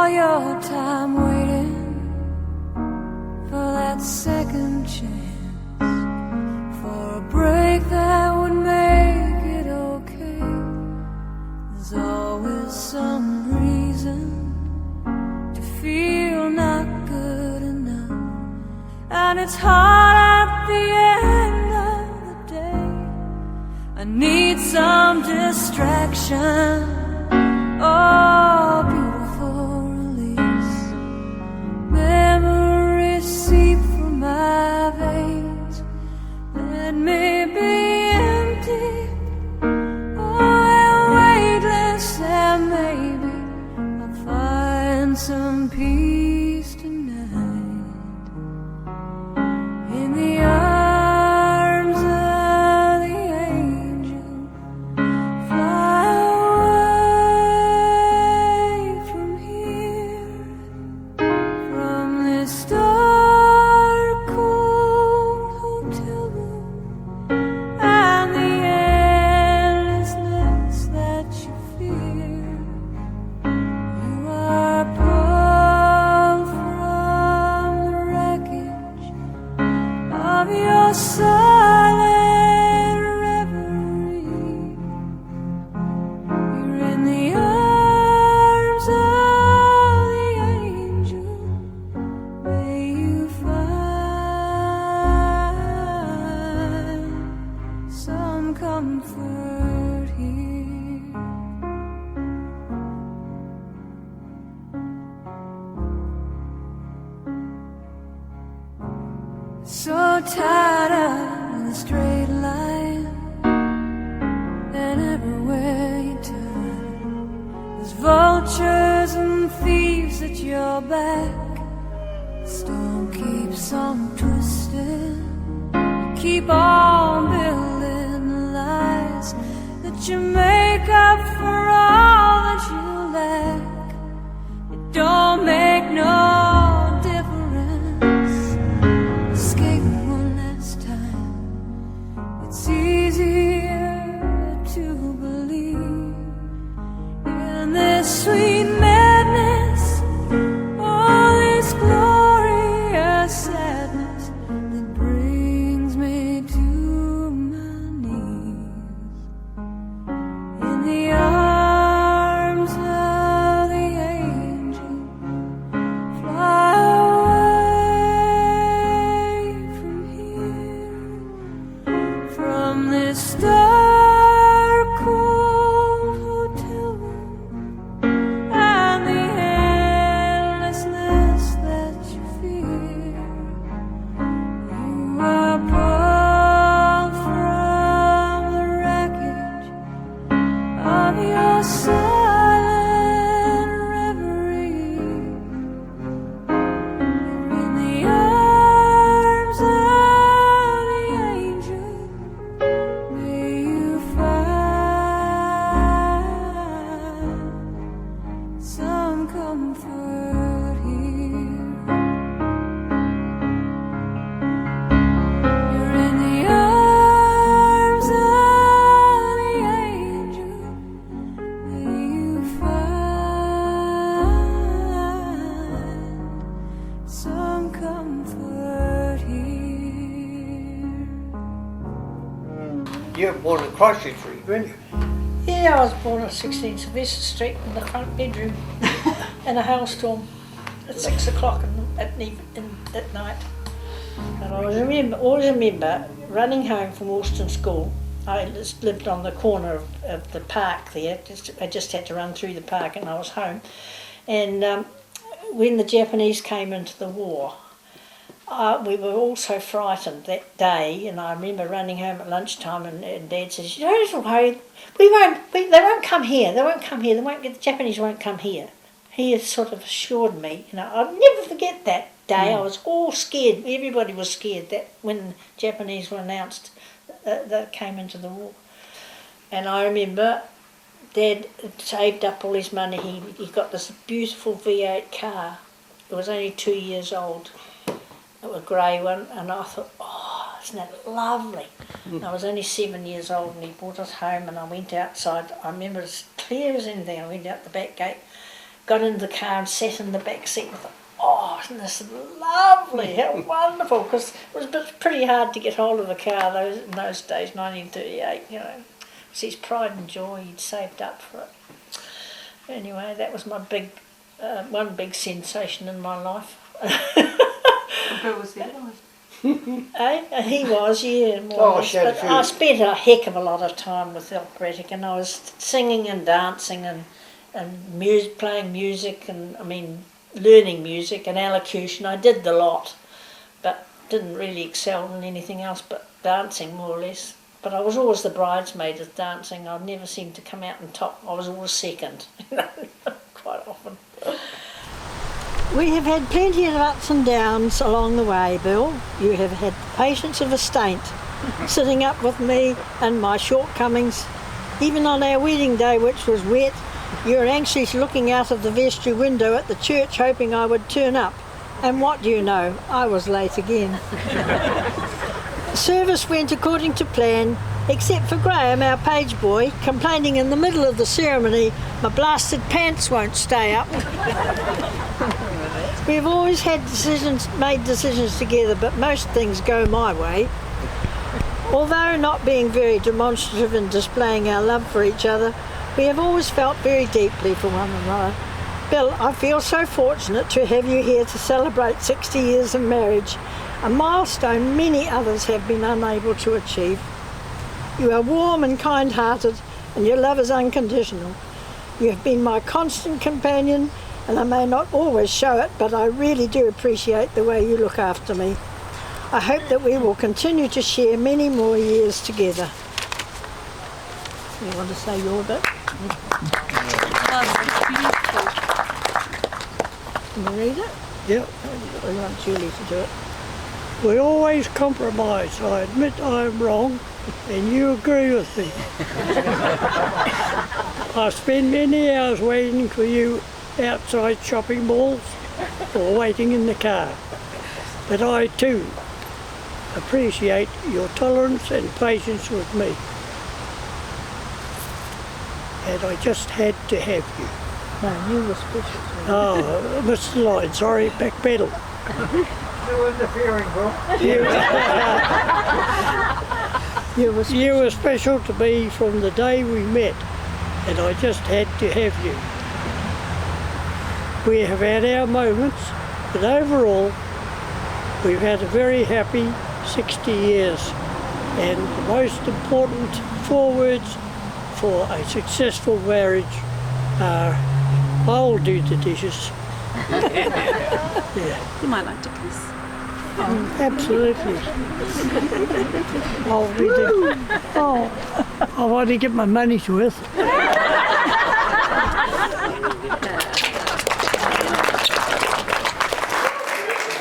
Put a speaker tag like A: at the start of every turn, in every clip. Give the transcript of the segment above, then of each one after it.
A: all your time waiting for that second chance, for a break that would make it okay. There's always some reason to feel not good enough, and it's hard at the end of the day. I need some distraction. Oh, beautiful release. Memories seep from my veins. Let me be empty. Oh, weightless, and maybe I'll find some peace tonight. In the arms of the angel, fly away from here, from this dark, cold hotel room, and the endlessness that you fear. You are pulled from the wreckage of your silent reverie. You're in the arms of the angel. May you find some comfort here. So tired of the straight line, and everywhere you turn, there's vultures and thieves at your back. The storm keeps on twisting. You keep on building the lies that you make up for all that you lack. It don't make no difference. Escape one last time. It's easier to believe in this sweet madness, all this glorious sadness that brings me to my knees. In the arms of the angel, fly away from here, from this dark, cold hotel room, and the endlessness that you fear. You are pulled from the wreckage of your silent reverie. You're in the arms of the angel. May you find some comfort here. You're in the arms of the angel. May you find some comfort here.
B: You were born in Christchurch, weren't you?
C: Yeah, I was born on 16 Sylvester Street in the front bedroom in a hailstorm at 6 o'clock at night. And I always remember running home from Alston School. I just lived on the corner of the park there. I just had to run through the park and I was home. And when the Japanese came into the war, we were all so frightened that day, and I remember running home at lunchtime and Dad says, "Don't worry, they won't come here, the Japanese won't come here." He had sort of assured me, I'll never forget that day. I was all scared, everybody was scared that when the Japanese were announced that came into the war. And I remember Dad had saved up all his money, he got this beautiful V8 car. It was only 2 years old. A grey one, and I thought, oh, isn't that lovely? And I was only 7 years old, and he brought us home, and I went outside. I remember as clear as anything. I went out the back gate, got into the car and sat in the back seat with it. Oh, isn't this lovely? How wonderful! Because it was pretty hard to get hold of a car in those days, 1938. You know, it's his pride and joy. He'd saved up for it. Anyway, that was my one big sensation in my life.
D: Who was the other one?
C: He was, yeah.
B: Oh, she had a
C: but
B: few.
C: I spent a heck of a lot of time with operatic, and I was singing and dancing and playing music, and learning music and elocution. I did the lot, but didn't really excel in anything else but dancing, more or less. But I was always the bridesmaid of dancing. I never seemed to come out on top. I was always second, quite often. We have had plenty of ups and downs along the way, Bill. You have had the patience of a saint, sitting up with me and my shortcomings. Even on our wedding day, which was wet, you were anxiously looking out of the vestry window at the church, hoping I would turn up. And what do you know? I was late again. The service went according to plan, except for Graham, our page boy, complaining in the middle of the ceremony, my blasted pants won't stay up. We've always made decisions together, but most things go my way. Although not being very demonstrative in displaying our love for each other, we have always felt very deeply for one another. Bill, I feel so fortunate to have you here to celebrate 60 years of marriage, a milestone many others have been unable to achieve. You are warm and kind-hearted, and your love is unconditional. You have been my constant companion, and I may not always show it, but I really do appreciate the way you look after me. I hope that we will continue to share many more years together. You want to say your bit? Can you read it?
E: Yep.
C: Or you want Julie to do it?
E: We always compromise. I admit I'm wrong, and you agree with me. I spend many hours waiting for you outside shopping malls or waiting in the car. But I too appreciate your tolerance and patience with me. And I just had to have you.
C: No, you were special.
E: Oh, Mr. Lloyd, sorry, backpedal.
B: No interfering, Bill.
E: You were special to me from the day we met, and I just had to have you. We have had our moments, but overall, we've had a very happy 60 years. And the most important 4 words for a successful marriage are, I'll do the dishes. Yeah.
D: You might like to kiss.
E: Absolutely. I'll be the, I want to get my money's worth.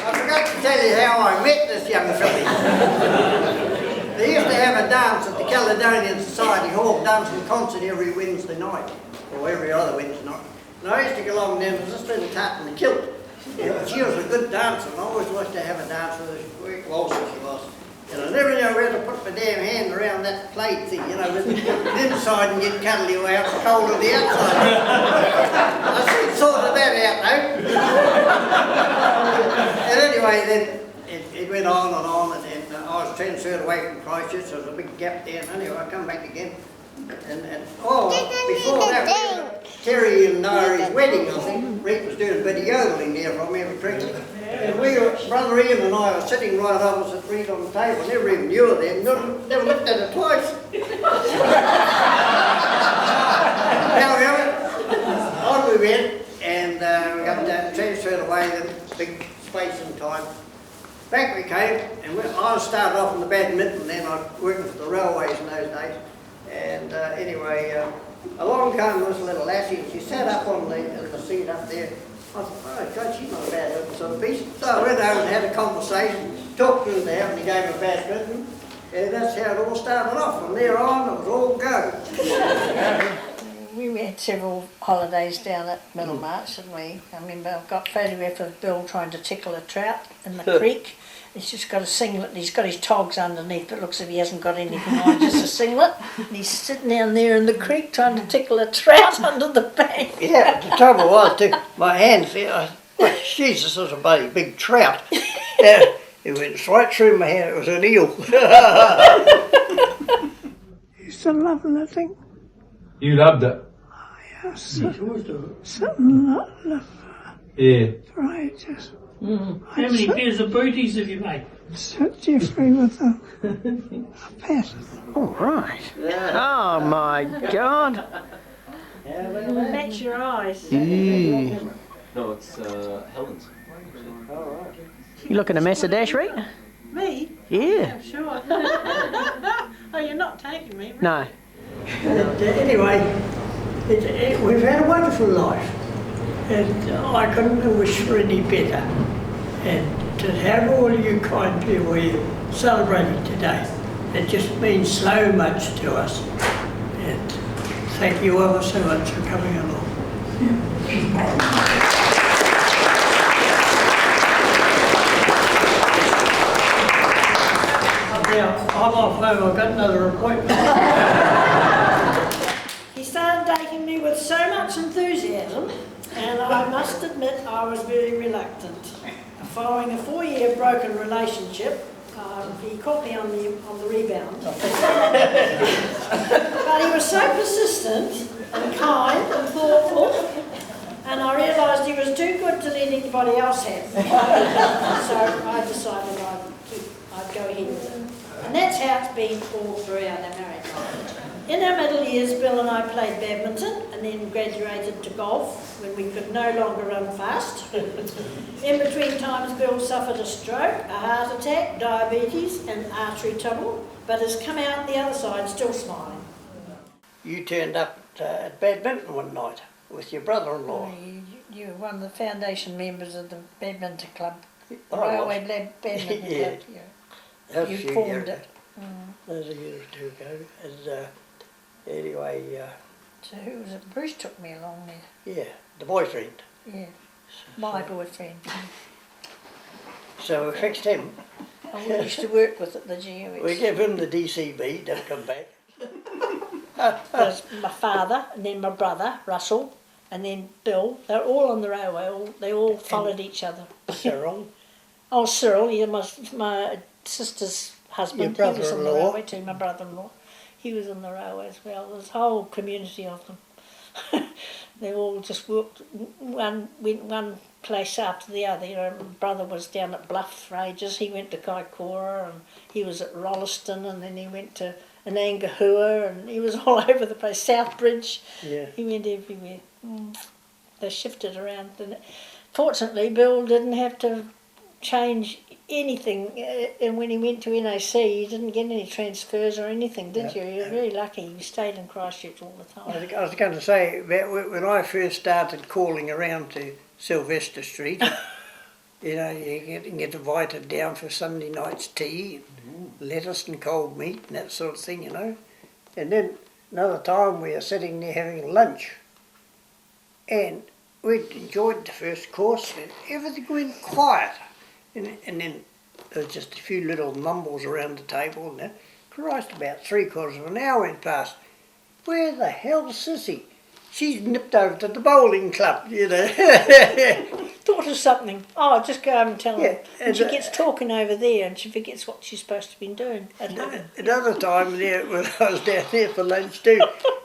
B: I forgot to tell you how I met this young filly. They used to have a dance at the Caledonian Society Hall, dancing concert every Wednesday night, or every other Wednesday night. And I used to go along there, and there was this little tat in the kilt. And she was a good dancer, and I always liked to have a dance with her. She was very close as she was. And I never knew where to put my damn hand around that plate thing, you know, with the inside and get cuddly way out, cold on the outside. I soon sorted that out though. And anyway, then it went on, and then I was transferred away from Christchurch, so there was a big gap there, and anyway, I come back again. And before that, Terry and Nairi's wedding, I think, Rita was doing a bit of yodeling there, if I remember correctly. And Brother Ian and I were sitting right opposite Rita on the table, never even knew her then, never looked at her twice. Now, on we went, and we got transferred away, then big space and time. Back we came, and I started off in the badminton, then I was working for the railways in those days. And anyway, along came this little lassie, and she sat up on the seat up there. I thought, oh God, she's not a bad looking sort of beast. So I went over and had a conversation, talked to her into having a game of badminton, and that's how it all started off. From there on, it was all go.
C: we had several holidays down at Middlemarch, didn't we? I remember I've got a photograph of Bill trying to tickle a trout in the creek. He's just got a singlet, and he's got his togs underneath, but looks as if he hasn't got anything on, just a singlet. And he's sitting down there in the creek trying to tickle a trout under the bank.
B: Yeah, the trouble was, my hands there, Jesus, this was a bloody big trout. It went right through my hand, it was an eel.
E: Used to love living.
F: You loved it.
E: Yes, something like love.
F: Yeah.
E: Right, just.
G: How many pairs of booties have you made?
E: Sit Jeffrey with a pat.
B: All right. Oh my God.
C: Match your eyes.
H: No, it's Helen's.
B: You looking a mess of dash, Rita?
C: Me?
B: Yeah.
C: Sure. Oh, you're not taking me, right?
B: No. Anyway, we've had a wonderful life, and I couldn't wish for any better. And to have all you kind people here celebrating today, it just means so much to us. And thank you ever so much for coming along. Now, I'm off home, I've got another appointment.
C: He started dating me with so much enthusiasm, and I must admit I was very reluctant. Following a 4-year broken relationship, he caught me on the rebound. But he was so persistent and kind and thoughtful, and I realised he was too good to let anybody else have. So I decided I'd go ahead with it. And that's how it's been all throughout our married life. In our middle years, Bill and I played badminton and then graduated to golf when we could no longer run fast. In between times, Bill suffered a stroke, a heart attack, diabetes and artery trouble, but has come out the other side still smiling.
B: You turned up at badminton one night with your brother-in-law.
C: You were one of the foundation members of the badminton club,
B: I
C: Railway
B: was.
C: Badminton
B: Yeah.
C: Club. Yeah.
B: That was
C: You
B: a few
C: formed
B: years
C: it.
B: ago. That was a year or two ago. And anyway,
C: So who was it? Bruce took me along there.
B: yeah, the boyfriend.
C: Yeah, my boyfriend.
B: So we fixed him.
C: I used to work with at the GUS.
B: We gave him the DCB, don't come back.
C: There's my father, and then my brother, Russell, and then Bill. They're all on the railway. They all followed each other.
B: Cyril.
C: Oh, Cyril, yeah, my sister's husband.
B: Your
C: He was on the
B: brother-in-law.
C: railway too, my brother-in-law. He was on the railway as well. There's a whole community of them. They all just went one place after the other. You know, my brother was down at Bluff for ages. He went to Kaikoura, and he was at Rolleston, and then he went to Anangahua, and he was all over the place. Southbridge.
B: Yeah.
C: He went everywhere. They shifted around. And fortunately, Bill didn't have to change anything, and when he went to NAC, he didn't get any transfers or anything, did you? You were very lucky. You stayed in Christchurch all the time.
B: I was going to say, when I first started calling around to Sylvester Street, you know, you get invited down for Sunday night's tea, and lettuce and cold meat and that sort of thing, you know. And then another time we were sitting there having lunch, and we'd enjoyed the first course, and everything went quiet. And then there was just a few little mumbles around the table, and Christ, about 3/4 of an hour went past. Where the hell's Sissy? She's nipped over to the bowling club, you know.
C: Thought of something. Oh, just go home and tell her.
B: Yeah,
C: And she gets talking over there, and she forgets what she's supposed to be doing at home.
B: Another time there, when I was down there for lunch too,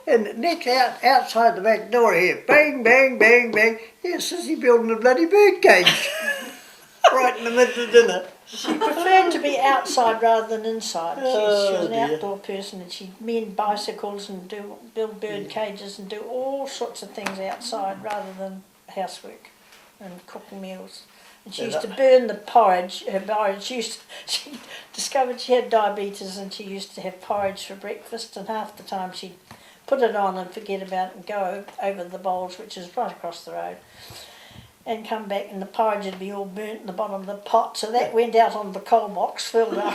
B: and next outside the back door here, bang, bang, bang, bang, here's Sissy building a bloody bird cage. Right in the middle of dinner.
C: She preferred to be outside rather than inside. She was an
B: dear.
C: outdoor person, and she'd mend bicycles and build bird cages and do all sorts of things outside rather than housework and cooking meals. And she used to burn the porridge, her porridge. She discovered she had diabetes, and she used to have porridge for breakfast, and half the time she'd put it on and forget about it and go over the bowls, which is right across the road, and come back, and the porridge would be all burnt in the bottom of the pot, so that went out on the coal box, filled up.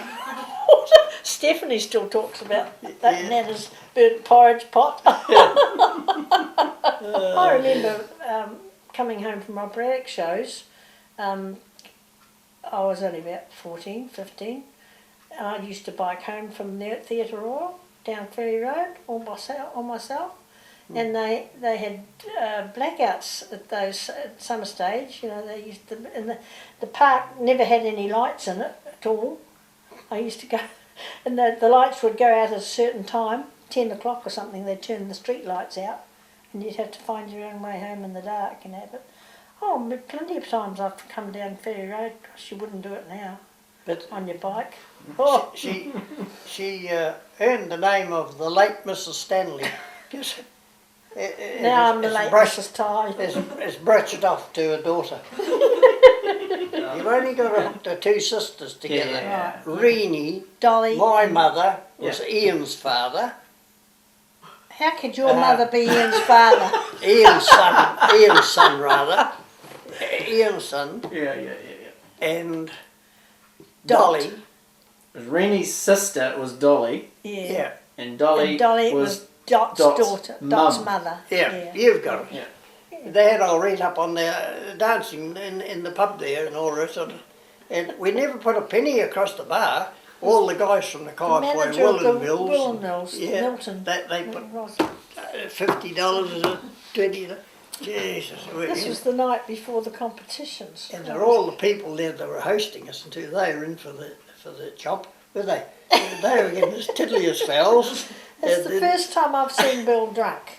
C: Stephanie still talks about that Nana's burnt porridge pot. I remember coming home from operatic shows. I was only about 14, 15. I used to bike home from there at Theatre Royal down Ferry Road all myself. And they had blackouts at those at summer stage. You know, they used to, and the park never had any lights in it at all. I used to go, and the lights would go out at a certain time, 10 o'clock or something. They'd turn the street lights out, and you'd have to find your own way home in the dark. You know, but plenty of times I've come down Ferry Road. Gosh, you wouldn't do it now.
B: But
C: on your bike. Oh.
B: She earned the name of the late Mrs. Stanley.
C: Now I'm the late Mrs. Ty.
B: It's brushed off to a daughter. You've only got the two sisters together.
C: Yeah.
B: Reenie,
C: Dolly.
B: my mother, was Ian's father.
C: How could your mother be Ian's father?
B: Ian's son rather. Ian's son.
I: Yeah.
B: And Dolly.
I: Reenie's sister was Dolly.
C: Yeah.
I: And Dolly was
C: Dot's daughter, Dot's mother.
B: Yeah, you've got it. Yeah. They had all Rita up on there dancing in the pub there and all the rest of it. And we never put a penny across the bar. All the guys from the Kaiapoi,
C: Will and Mills, Milton.
B: They put $50 or $20. Jesus.
C: This was the night before the competitions.
B: And they're all the people there that were hosting us until they were in for the chop, were they? They were getting as tiddly as fowls.
C: It's the first time I've seen Bill drunk,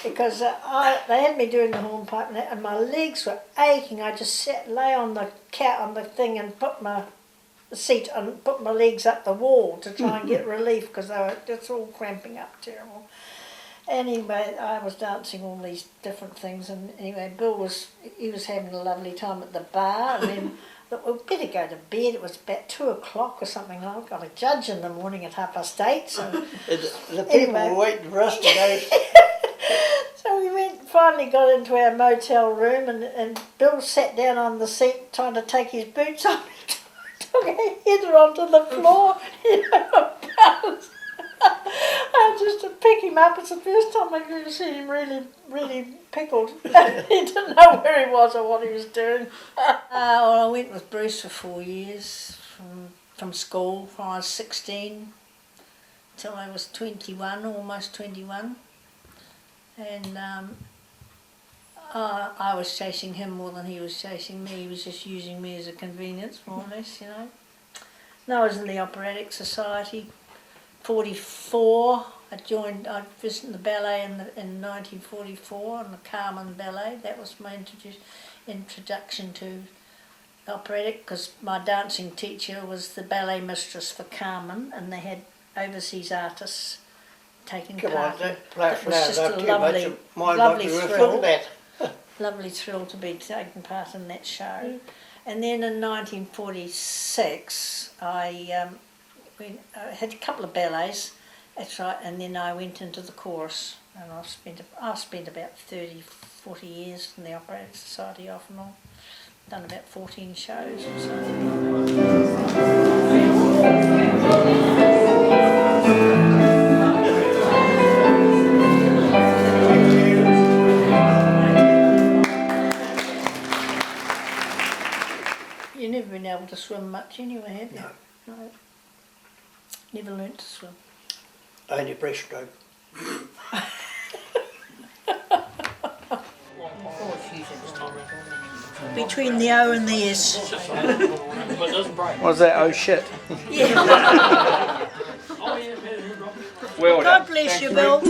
C: because they had me doing the hornpipe and my legs were aching. I just lay on the thing and put my seat and put my legs up the wall to try and get relief, because they were just all cramping up terrible. Anyway, I was dancing all these different things, and anyway, Bill was having a lovely time at the bar, and then we'd better go to bed. It was about 2 o'clock or something. I've got a judge in the morning at 8:30. So
B: the people were waiting for us to go.
C: So we finally got into our motel room, and Bill sat down on the seat trying to take his boots off. He took a header onto the floor. Just to pick him up. It's the first time I've ever seen him really pickled. He didn't know where he was or what he was doing. Well, I went with Bruce for 4 years, from school from I was 16 till I was 21, almost 21. And I was chasing him more than he was chasing me. He was just using me as a convenience, more or less, you know. And I was in the Operatic Society. 44, I visited the ballet in 1944, and the Carmen Ballet. That was my introduction to operatic, because my dancing teacher was the ballet mistress for Carmen, and they had overseas artists taking part. That was just a lovely thrill. Lovely thrill to be taking part in that show. And then in 1946, I had a couple of ballets, that's right, and then I went into the chorus, and I've spent about 30-40 years in the Operatic Society off and on. Done about 14 shows or so. You've never been able to swim much anyway, have you? No. Never learnt to swim.
B: Only breaststroke.
C: Between the O and the S.
I: What's that? Oh shit.
C: Yeah.
I: Well done.
C: God bless you, Bill.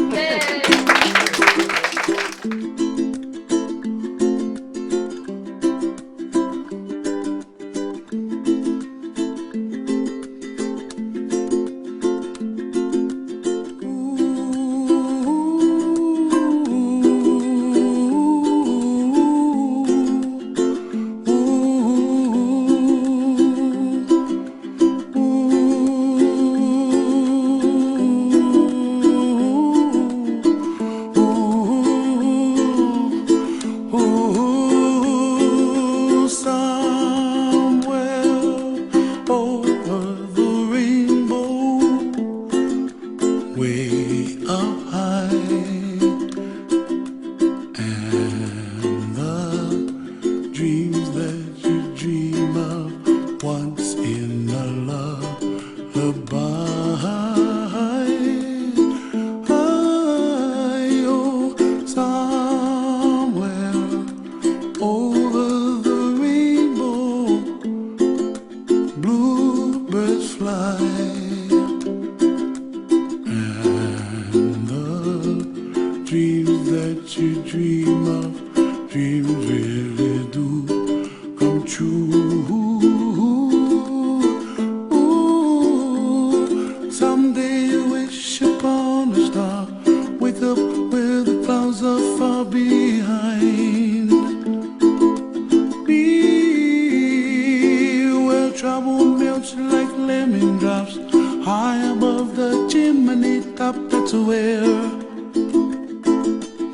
A: elsewhere.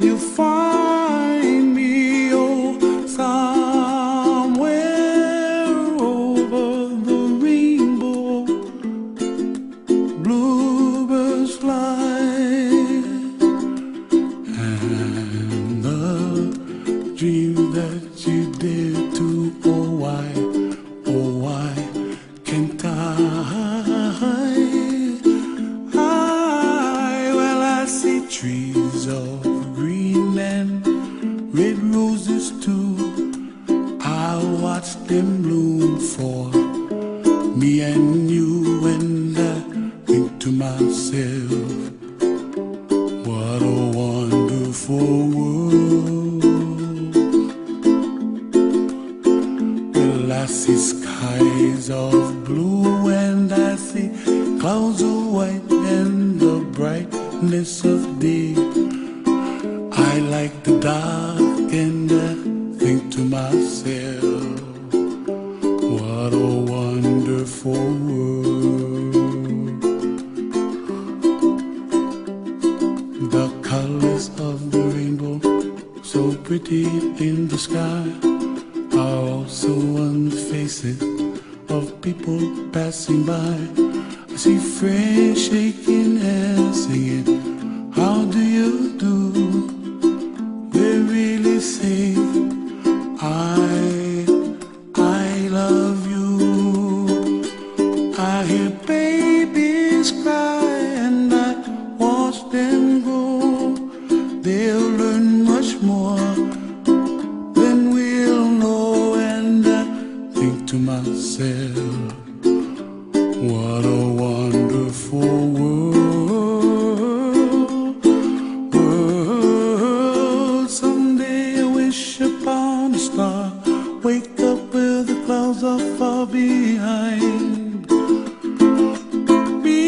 A: You find me, oh, somewhere over the rainbow. Bluebirds fly, and the dream that you did to, oh why can't I? Well, I see trees of green and red roses too. I watch them bloom for me and you, and I think to myself, what a wonderful world. Well, I see skies of blue and I see clouds of white and the brightness of day. I like the dark and I think to myself, what a wonderful world. The colors of the rainbow, so pretty in the sky, are also on the faces of people passing by. I see friends shaking hands, singing, how do you do? They really say, I love you. I hear babies cry and I watch them grow. They'll learn much more than we'll know, and I think to myself, what a wonderful world. Someday I wish upon a star, wake up where the clouds are far behind me,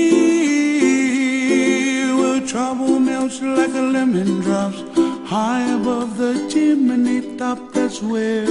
A: where trouble melts like a lemon drops high above the chimney top. That's where